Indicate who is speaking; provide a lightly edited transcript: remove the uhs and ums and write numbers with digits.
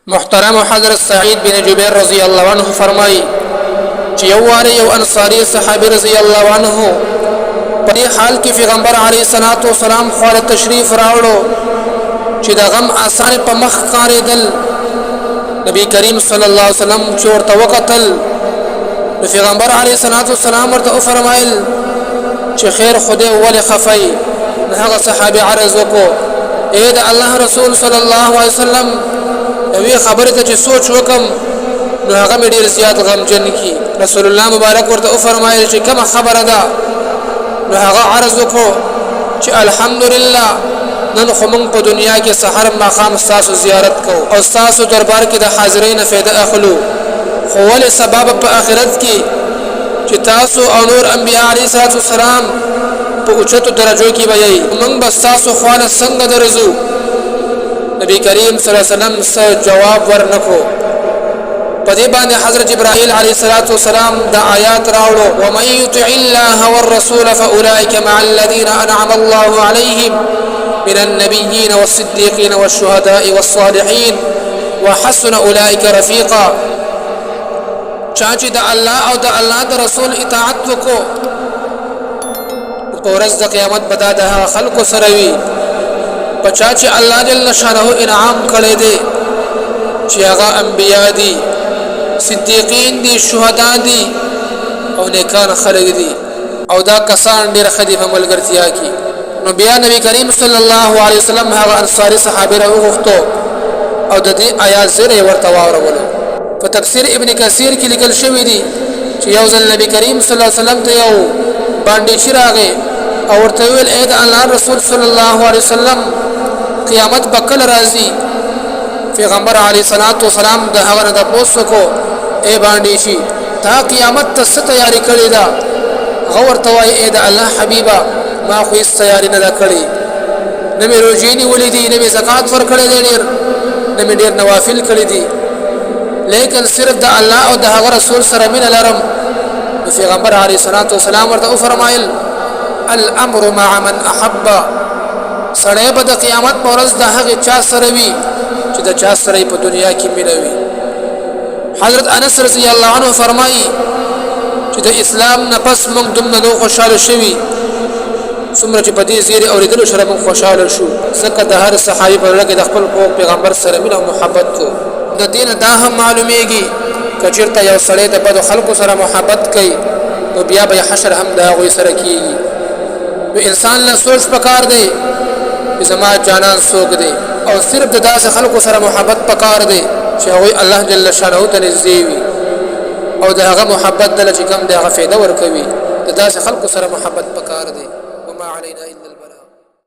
Speaker 1: محترم حضرت سعید بن جبیر رضی اللہ عنہ فرمائی چې یو واره یو انصاری صحابي رضی الله عنه په دې حال کې پیغمبر علیه الصلاۃ والسلام خو تشریف راوړو چې د غم آثار په مخ کاریدل. نبی کریم صلی الله علیه وسلم چې ورته وکتل نو پیغمبر علیه الصلاۃ والسلام ورته فرمایل چې خیر خدای ولې خفای. هغه صحابي عرض وکړو اے د الله رسول صلی الله علیه وسلم وی خبره ته چې سوچ وکم نو هغه مې ډیر زیات غمجن کی. رسول الله مبارک ورته فرمایل چې کومه خبره ده؟ نو هغه عرض وکړو چې الحمدلله نن خو موږ په دنیا کې سحر ماقام تاسو زیارت کو او تاسو دربار کې د حاضرین فائدہ اخلو، خو ول سبب په آخرت کې چې تاسو او نور انبیاء علیه السلام په اوچتو درجو کې وایي موږ بس تاسو خو نه څنګه درځو. نبی کریم صلی الله علیه وسلم سره جواب ورنکو. په دې باندې حضرت جبرائیل علیه السلام د آیات راوړو ومن یطع الله والرسول فاولئک مع الذین انعم الله علیهم من النبیین والصدیقین والشهداء والصالحین وحسن اولئک رفیقا. چا چې د الله او د الله د رسول اطاعت وکړو په ورځ د قیامت به د خلکو سره وي. پچا چې الله جل شانه انعام کړی دی چې هغه انبیاء دي، صدیقین دي، شهدا دي او نیکان خلک دي او دا کسان ډېر ښه دي په ملګرتیا کې. نو بیا نبی کریم صلی الله علیه وسلم هغه انصاري صحابي راوغوښتو او د دې آیات زره ورته واورولو. په تفسیر ابن کثیر کې لیکل شوی دی چې یو ځل نبی کریم صلی الله علیه وسلم ته یو باندې راغی او ورته ویل اې د الله رسول صلی الله علیه وسلم قیامت بکل راځي. پیغمبر علیه الصلاۃ والسلام د هغه د پوسو کو اے باندې شي تا قیامت ته ست تیاری کړی دا؟ غور توای اے د الله حبیبا ما خو هیڅ تیاری نه کړی، نه مې روزي نیولې دي، نه مې زکات ورکړې دي، نه مې ډېر نوافل کړې دي، لیکن صرف د الله او د هغه رسول سره مینه لرم. پیغمبر علیه الصلاۃ والسلام ورته فرمایل الامر مع من احب. سړی به د قیامت په ورځ د هغه چا سره وي چې د چا سره په دنیا کې مینه وي. حضرت انس رضی الله عنه فرمایي چې د اسلام نه پس موږ دومره خوشاله شوي څومره چې په دې زیری اورېدلو سره موږ خوشاله شو، ځکه د هر صحابي په زړه کې د خپل پیغمبر سره مینه او محبت کو. د دین دا هم معلومیږي که چېرته یو سړی د بدو خلکو سره محبت کوي نو بیا به حشر هم د هغوی سره کېږي. نو انسان له سوچ پکار دی چې زما جانان څوک دی او صرف د داسې خلکو سره محبت پکار دی چې هغوی الله جل شانه ته نږدې وي او د هغه محبت دله چې کوم دی هغه فایده ورکوي. د داسې خلکو سره محبت پکار دی. وما علینا الا البلاغ.